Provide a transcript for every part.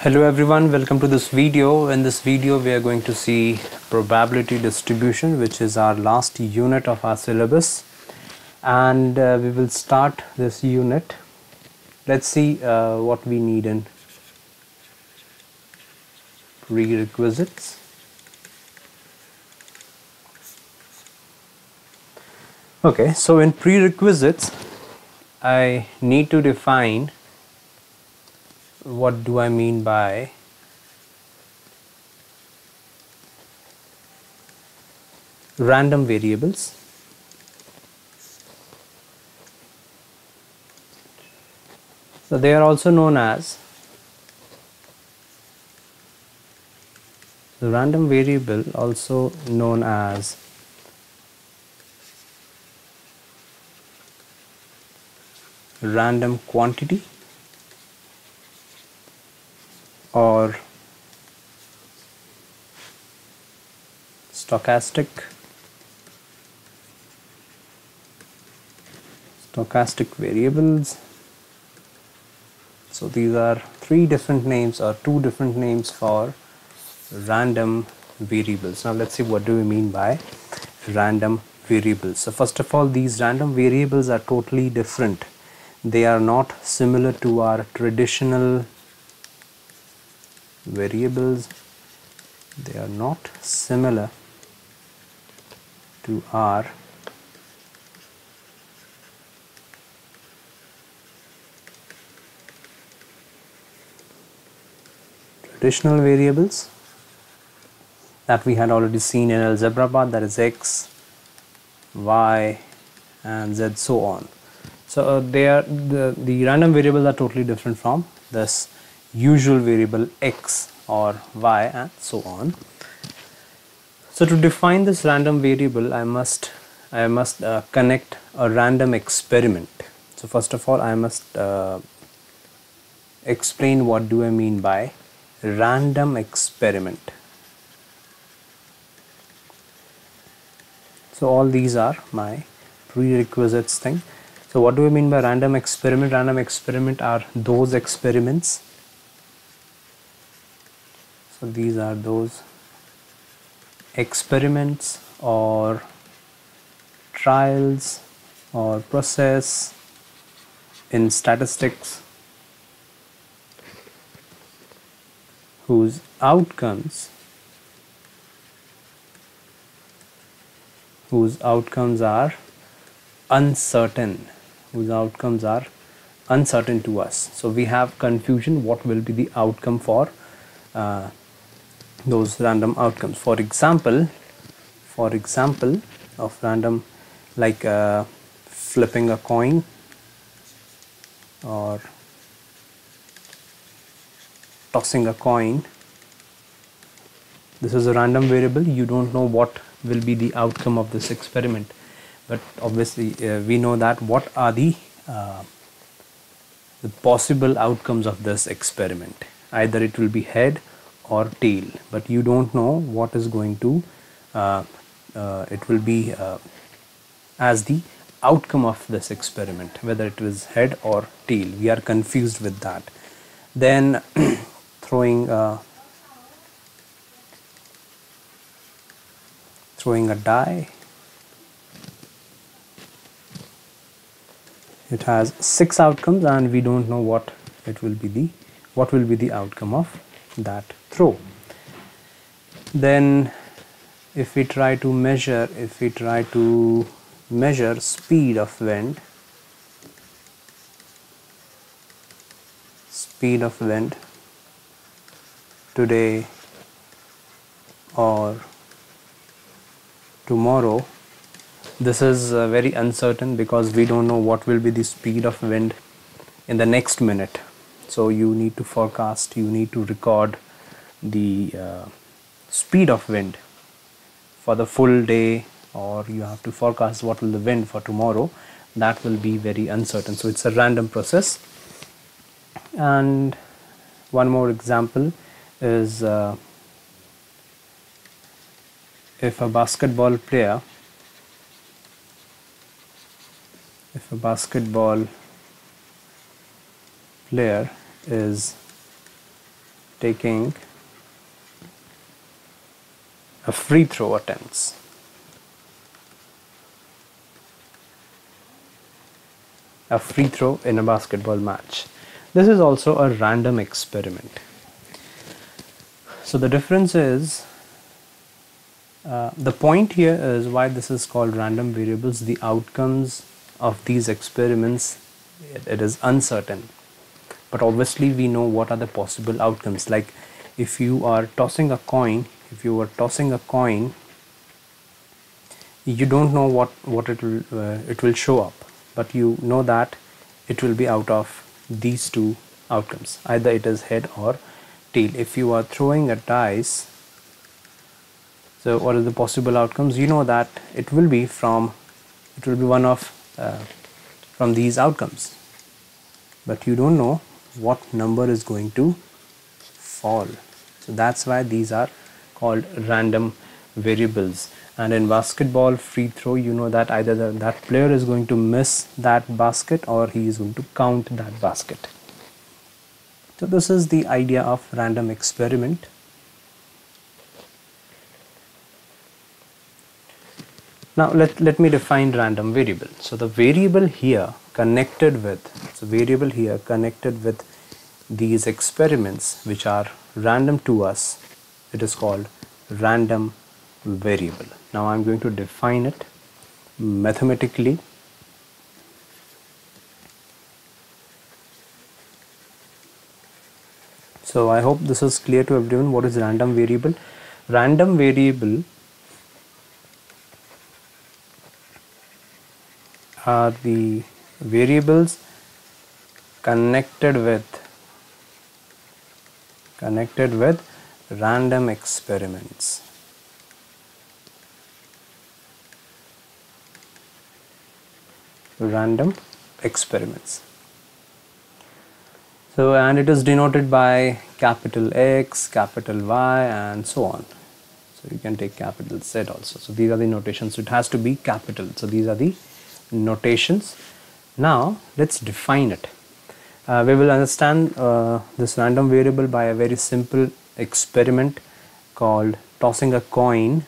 Hello everyone, welcome to this video. In this video we are going to see probability distribution, which is our last unit of our syllabus, and we will start this unit. Let's see what we need in prerequisites. Okay, so in prerequisites I need to define what do I mean by random variables. So they are also known as the random variable, also known as random quantity or stochastic variables. So these are three different names or two different names for random variables. Now let's see what do we mean by random variables. So first of all, these random variables are totally different. They are not similar to our traditional variables. They are not similar to our traditional variables that we had already seen in algebra part, that is x, y and z, so on. So they are the random variables are totally different from this usual variable x or y and so on. So to define this random variable, I must connect a random experiment. So first of all, I must explain what do I mean by random experiment. So all these are my prerequisites thing. So what do I mean by random experiment? Random experiment are those experiments. So these are those experiments or trials or process in statistics whose outcomes are uncertain, to us. So we have confusion what will be the outcome for those random outcomes. For example of random, like flipping a coin or tossing a coin. This is a random variable. You don't know what will be the outcome of this experiment, but obviously we know that what are the possible outcomes of this experiment. Either it will be head or tail, but you don't know what is going to it will be as the outcome of this experiment, whether it was head or tail. We are confused with that. Then throwing a die. It has 6 outcomes and we don't know what will be the outcome of that throw. Then if we try to measure speed of wind today or tomorrow, this is very uncertain because we don't know what will be the speed of wind in the next minute. So you need to forecast, you need to record the speed of wind for the full day, or you have to forecast what will the wind for tomorrow. That will be very uncertain. So it's a random process. And one more example is if a basketball player is taking a free throw attempts. A free throw in a basketball match. This is also a random experiment. So the difference is, the point here is why this is called random variables. The outcomes of these experiments, it is uncertain. But obviously we know what are the possible outcomes. Like if you are tossing a coin, you don't know what it will show up, but you know that it will be out of these two outcomes. Either it is head or tail. If you are throwing a dice, so what are the possible outcomes? You know that it will be from these outcomes, but you don't know what number is going to fall. So that's why these are called random variables. And in basketball free throw, you know that either that player is going to miss that basket or he is going to count that basket. So this is the idea of random experiment. Now let me define random variable. So the variable here connected with these experiments which are random to us, it is called random variable. Now I'm going to define it mathematically. So I hope this is clear to everyone. What is random variable? Random variable are the variables connected with random experiments. So, and it is denoted by capital X, capital Y, and so on. So you can take capital Z also. So these are the notations. So it has to be capital. So these are the notations. Now let's define it. We will understand this random variable by a very simple experiment called tossing a coin.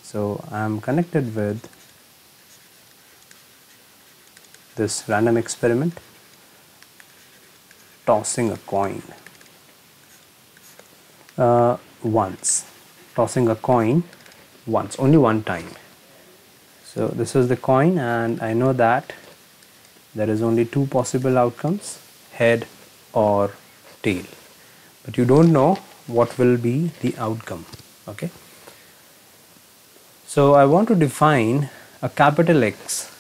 So I am connected with this random experiment, tossing a coin once, only one time. So this is the coin, and I know that there is only two possible outcomes, head or tail, but you don't know what will be the outcome. Okay, so I want to define a capital X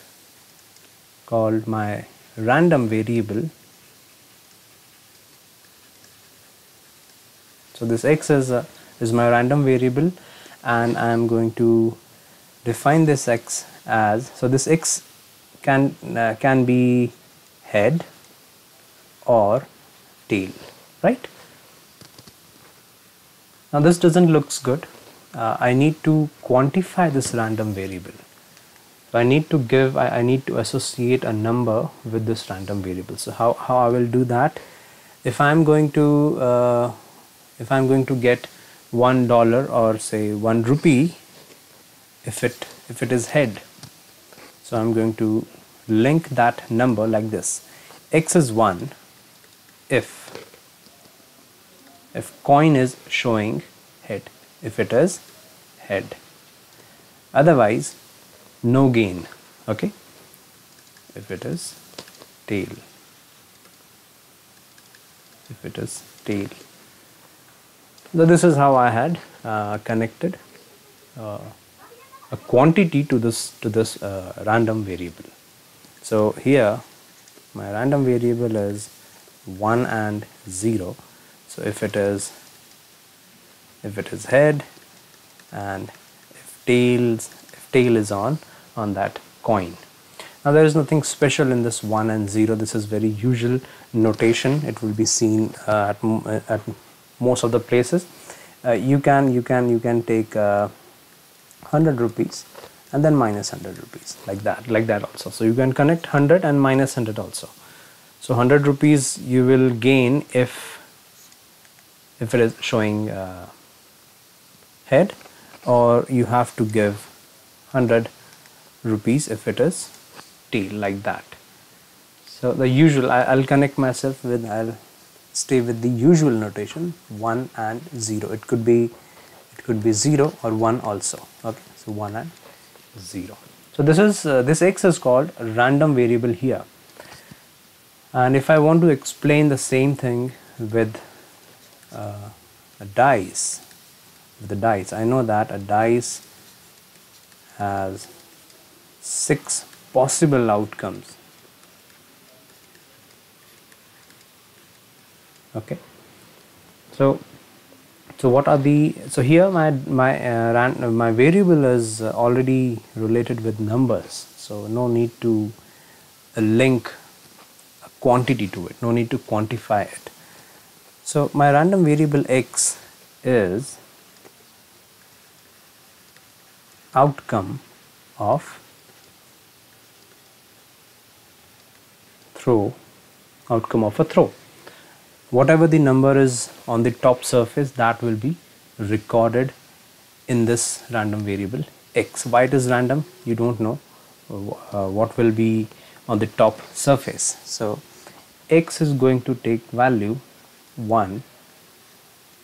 called my random variable. So this X is my random variable, and I am going to define this X as, so this X can be head or tail, right? Now this doesn't looks good. I need to quantify this random variable. So I need to associate a number with this random variable. So how I will do that? If I'm going to get $1 or say 1 rupee, if it is head, so I'm going to link that number like this: X is 1 if coin is showing head, if it is head, otherwise no gain. Okay, if it is tail, so this is how I had connected a quantity to this random variable. So here my random variable is 1 and 0. So if it is head, and if tail is on that coin. Now there is nothing special in this 1 and 0. This is very usual notation. It will be seen at most of the places. You can take 100 rupees and then minus 100 rupees, like that also. So you can connect 100 and minus 100 also. So 100 rupees you will gain if if it is showing head, or you have to give 100 rupees if it is tail, like that. So the usual, I'll connect myself with, I'll stay with the usual notation 1 and 0. It could be 0 or 1 also. Okay, so 1 and 0. So this is this x is called a random variable here. And if I want to explain the same thing with a dice, I know that a dice has 6 possible outcomes. Okay, so what are the, so here my variable is already related with numbers, so no need to link a quantity to it, no need to quantify it. So my random variable x is outcome of a throw. Whatever the number is on the top surface, that will be recorded in this random variable x. Why it is random, you don't know what will be on the top surface. So x is going to take value 1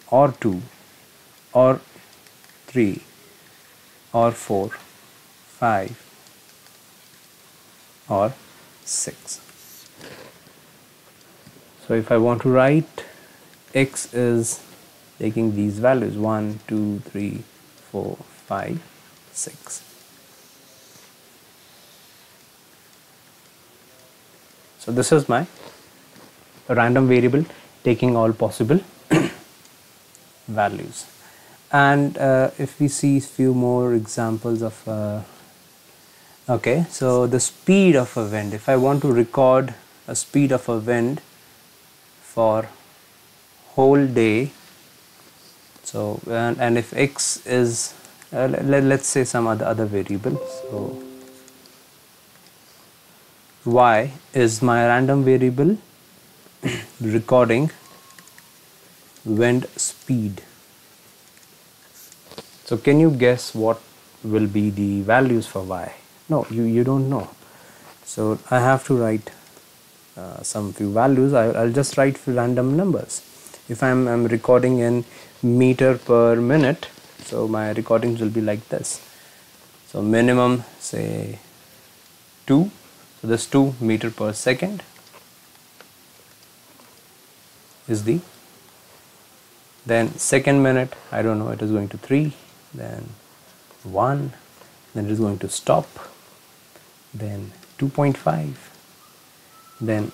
or 2 or 3 or 4, 5 or 6. So if I want to write, x is taking these values 1, 2, 3, 4, 5, 6. So this is my random variable taking all possible values. And if we see few more examples of okay, so the speed of a wind, if I want to record a speed of a wind for whole day, so and if x is let's say some other variable, so y is my random variable recording wind speed. So can you guess what will be the values for y? No, you don't know. So I have to write some few values. I'll just write few random numbers. If I'm recording in meter per minute, so my recordings will be like this. So minimum, say 2, so this 2 meter per second is the, then second minute, I don't know, it is going to 3, then 1, then it is going to stop, then 2.5, then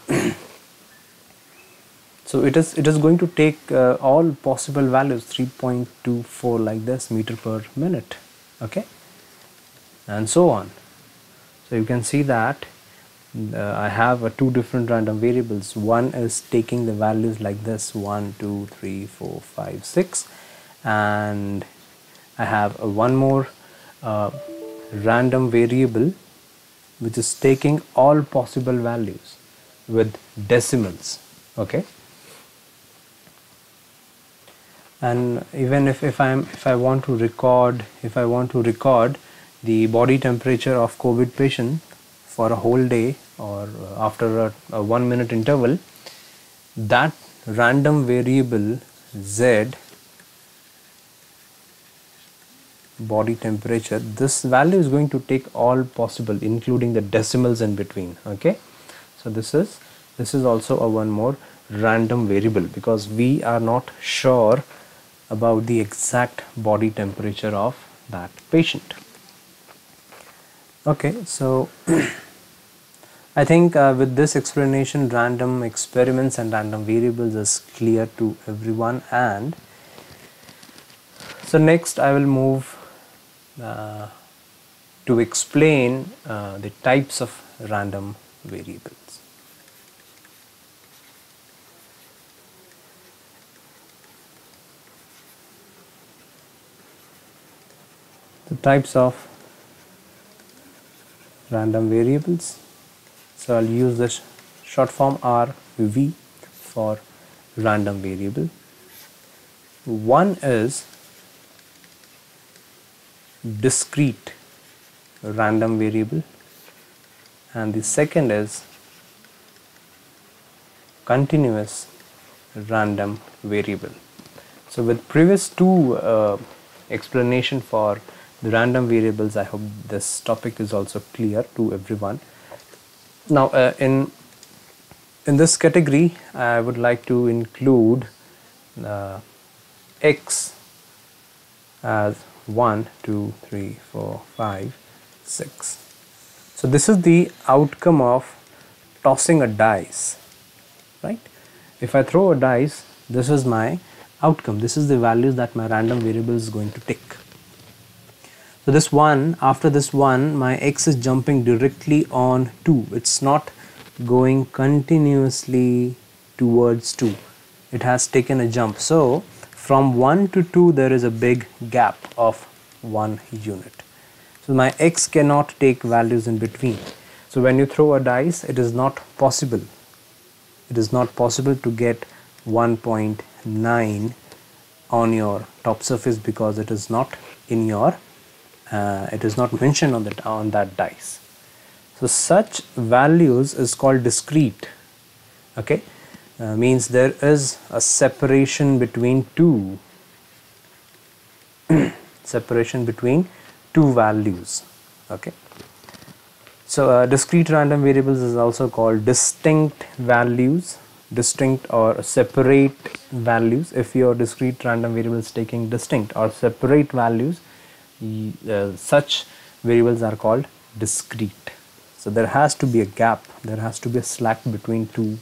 so it is going to take all possible values, 3.24 like this meter per minute, okay, and so on. So you can see that I have two different random variables. One is taking the values like this 1, 2, 3, 4, 5, 6, and I have one more random variable which is taking all possible values with decimals, okay. And even if I want to record the body temperature of COVID patient for a whole day or after a 1 minute interval, that random variable z, body temperature, this value is going to take all possible including the decimals in between, okay. So this is also a one more random variable because we are not sure about the exact body temperature of that patient. Okay, so I think with this explanation, random experiments and random variables is clear to everyone. And so next I will move to explain the types of random variables. The types of random variables. So I'll use the short form RV for random variable. One is discrete random variable and the second is continuous random variable. So with previous two explanation for the random variables, I hope this topic is also clear to everyone. Now in this category I would like to include x as 1, 2, 3, 4, 5, 6. So this is the outcome of tossing a dice, right? If I throw a dice, this is my outcome. This is the values that my random variable is going to take. So this one, after this one, my x is jumping directly on 2. It's not going continuously towards 2. It has taken a jump. So from 1 to 2 there is a big gap of 1 unit. So my x cannot take values in between. So when you throw a dice, it is not possible. It is not possible to get 1.9 on your top surface because it is not in your it is not mentioned on that dice. So such values is called discrete. Okay, means there is a separation between two separation between two values. Okay, so discrete random variables is also called distinct values, distinct or separate values. If your discrete random variable is taking distinct or separate values, such variables are called discrete. So there has to be a gap, there has to be a slack between two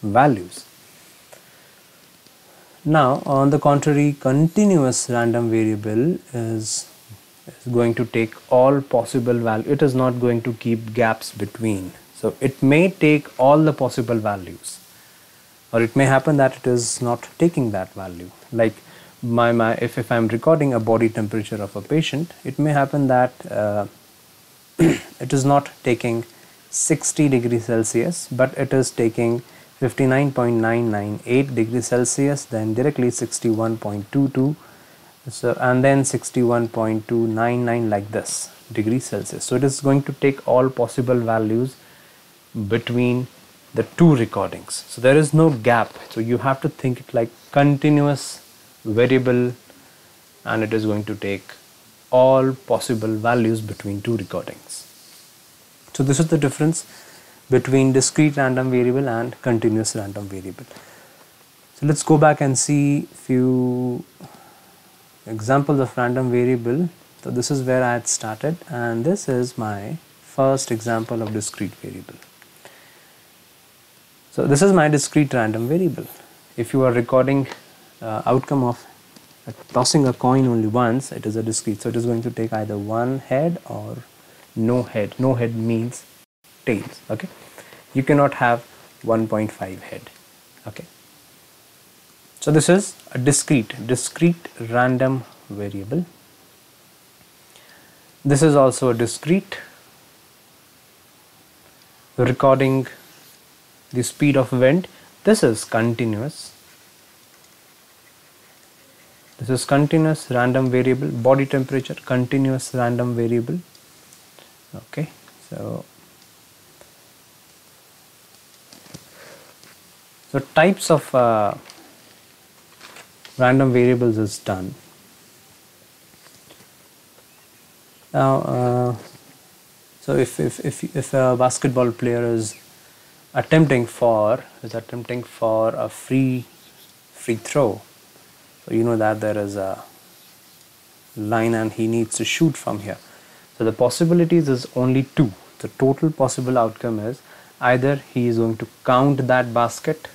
values. Now on the contrary, continuous random variable is going to take all possible values. It is not going to keep gaps between. So it may take all the possible values, or it may happen that it is not taking that value. Like if I'm recording a body temperature of a patient, it may happen that it is not taking 60 degrees Celsius, but it is taking 59.998 degrees Celsius, then directly 61.22, so and then 61.299 like this degrees Celsius. So it is going to take all possible values between the two recordings. So there is no gap. So you have to think it like continuous variable, and it is going to take all possible values between two recordings. So this is the difference between discrete random variable and continuous random variable. So let's go back and see few examples of random variable. So this is where I had started, and this is my first example of discrete variable. So this is my discrete random variable. If you are recording outcome of tossing a coin only once, it is a discrete. So it is going to take either one head or no head. No head means tails. Okay, you cannot have 1.5 head. Okay, so this is a discrete random variable. This is also a discrete, recording the speed of wind. This is continuous. This is continuous random variable. Body temperature, continuous random variable. Okay, so types of random variables is done. Now so if a basketball player is attempting for a free throw, so you know that there is a line and he needs to shoot from here. So the possibilities is only two. The total possible outcome is either he is going to count that basket,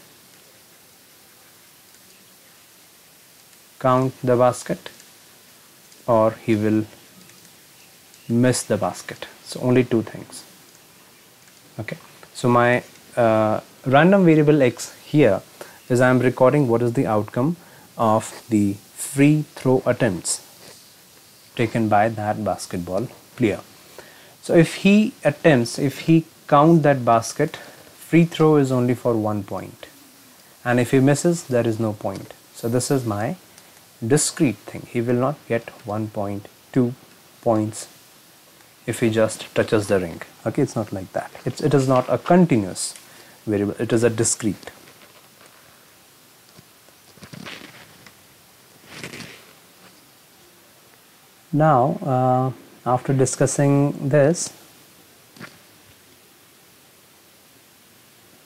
or he will miss the basket. So only two things. Okay, so my random variable x here is I am recording what is the outcome of the free throw attempts taken by that basketball player. So if he count that basket, free throw is only for 1 point, and if he misses, there is no point. So this is my discrete thing. He will not get 1.2 points if he just touches the ring. Okay, it's not like that. It is not a continuous variable, it is a discrete. Now after discussing this,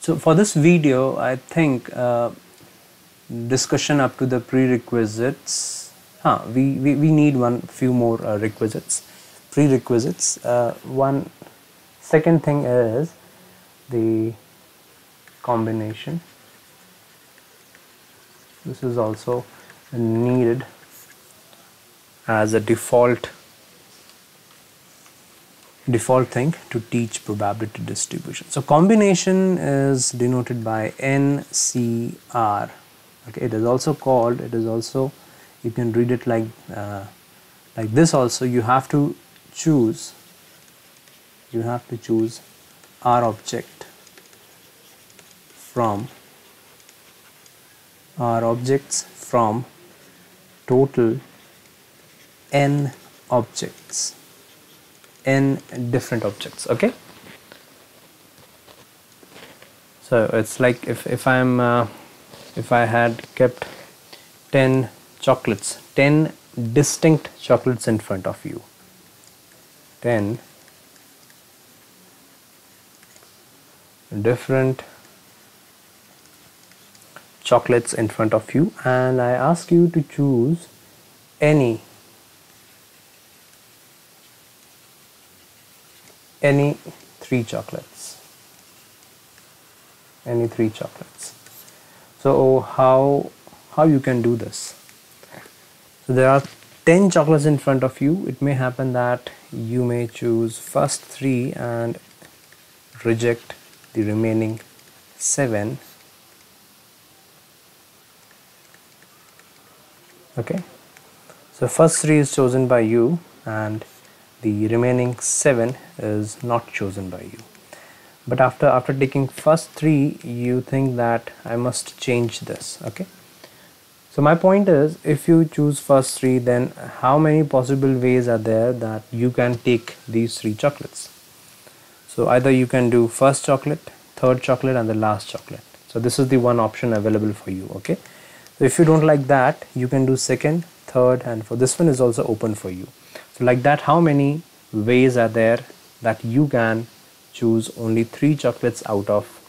so for this video I think discussion up to the prerequisites, we need few more requisites, prerequisites. One second thing is the combination. This is also needed as a default thing to teach probability distribution. So combination is denoted by NCR. Okay, it is also called, you can read it like this also. You have to choose R object from objects from total n objects, n different objects. Okay, so it's like if I had kept 10 chocolates, 10 distinct chocolates in front of you, 10 different chocolates in front of you, and I ask you to choose any 3 chocolates, So how you can do this? So there are 10 chocolates in front of you. It may happen that you may choose first 3 and reject the remaining 7. Okay, so first 3 is chosen by you and the remaining 7 is not chosen by you. But after taking first 3, you think that I must change this. Okay, so my point is, if you choose first 3, then how many possible ways are there that you can take these 3 chocolates? So either you can do first chocolate, third chocolate and the last chocolate. So this is the one option available for you. Okay, so if you don't like that, you can do second, third, and for this one is also open for you. So like that, how many ways are there that you can choose only 3 chocolates out of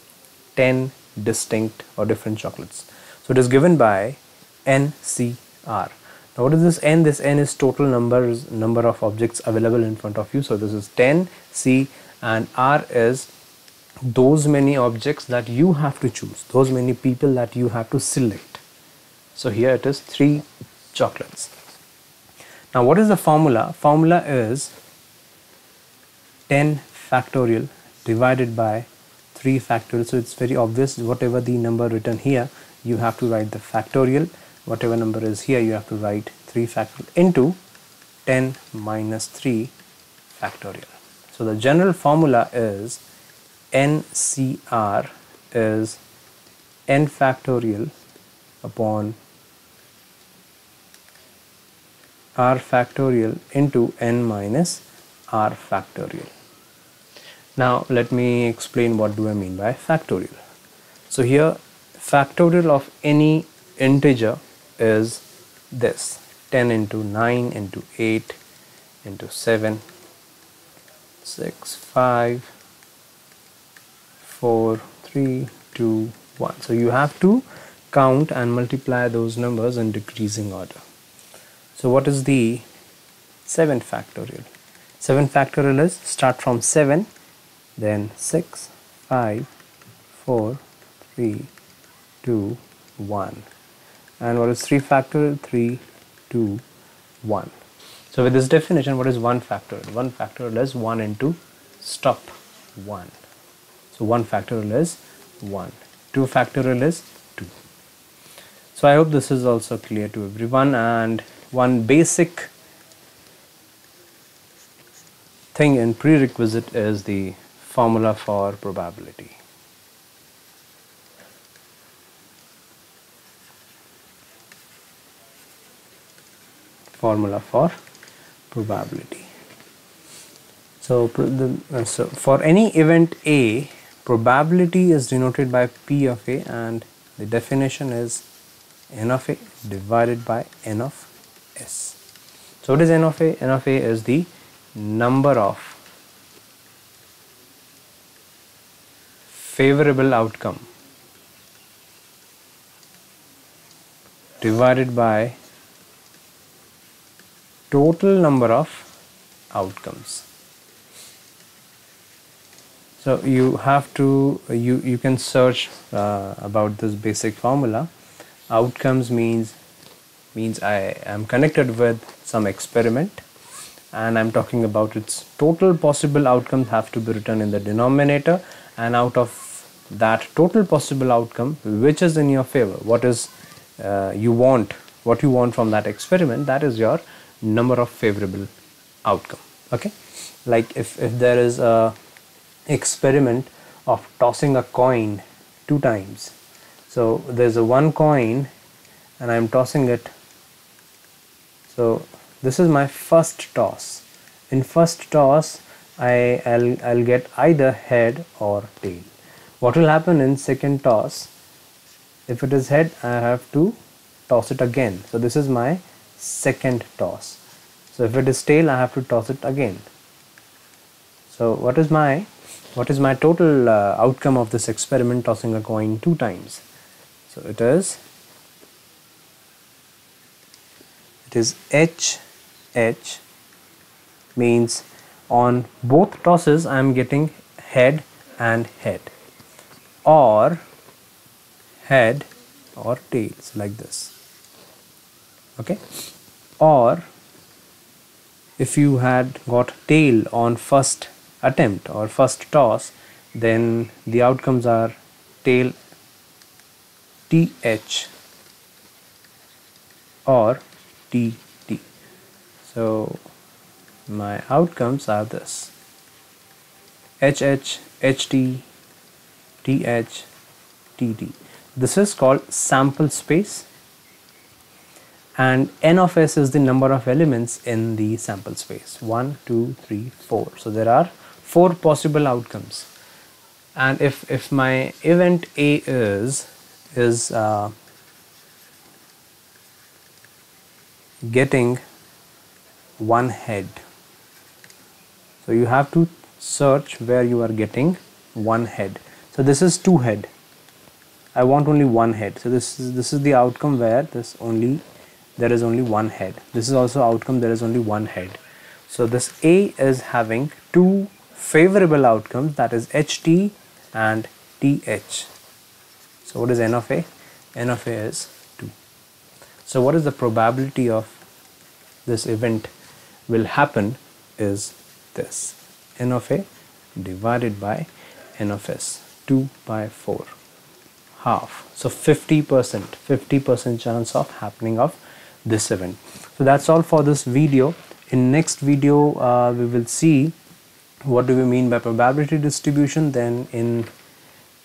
10 distinct or different chocolates? So it is given by NCR. Now what is this N? This N is total number of objects available in front of you. So this is 10, C, and R is those many objects that you have to choose, those many people that you have to select. So here it is 3 chocolates. Now what is the formula? Formula is 10 factorial divided by 3 factorial. So it's very obvious, whatever the number written here, you have to write the factorial. Whatever number is here, you have to write 3 factorial into 10 minus 3 factorial. So the general formula is NCR is n factorial upon r factorial into n minus r factorial. Now let me explain what do I mean by factorial. So here factorial of any integer is this: 10 into 9 into 8 into 7, 6, 5, 4, 3, 2, 1. So you have to count and multiply those numbers in decreasing order. So what is the 7 factorial? 7 factorial is start from 7, then 6, 5, 4, 3, 2, 1. And what is 3 factorial? 3, 2, 1. So with this definition, what is 1 factorial? 1 factorial is 1 into stop 1. So 1 factorial is 1. 2 factorial is 2. So I hope this is also clear to everyone. And one basic thing in prerequisite is the formula for probability. formula for probability. So, so for any event A, probability is denoted by P of A, and the definition is N of A divided by N of S. So what is N of A? N of A is the number of favorable outcome divided by total number of outcomes. So you have to you can search about this basic formula. Outcomes means I am connected with some experiment, and I'm talking about its total possible outcomes have to be written in the denominator, and out of that total possible outcome, which is in your favor, what is what you want from that experiment, that is your number of favorable outcome. Okay, like if there is a experiment of tossing a coin 2 times, so there's a one coin and I'm tossing it. So this is my first toss. In first toss I'll get either head or tail. What will happen in second toss? If it is head, I have to toss it again. So this is my second toss. So if it is tail, I have to toss it again. So what is my total outcome of this experiment tossing a coin 2 times? So it is H means on both tosses I am getting head and head, or head or tails, like this. Okay, or if you had got tail on first attempt or first toss, then the outcomes are tail TH or TT. So my outcomes are this: HH, HT, TH, TT. This is called sample space, and N of S is the number of elements in the sample space. 1, 2, 3, 4. So there are 4 possible outcomes, and if my event A is getting 1 head, so you have to search where you are getting 1 head. So this is 2 head. I want only 1 head. So this is the outcome where there is only 1 head. This is also outcome, there is only 1 head. So this A is having 2 favorable outcomes, that is HT and TH. So what is N of A? N of A is 2. So what is the probability of this event will happen is this: N of A divided by N of S, 2 by 4, half. So 50% chance of happening of this event. So that's all for this video. In next video we will see what do we mean by probability distribution. Then in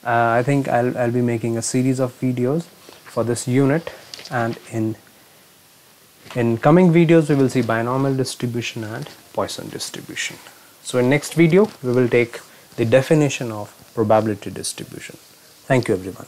I think I'll be making a series of videos for this unit, and in coming videos we will see binomial distribution and Poisson distribution. So in next video we will take the definition of probability distribution. Thank you everyone.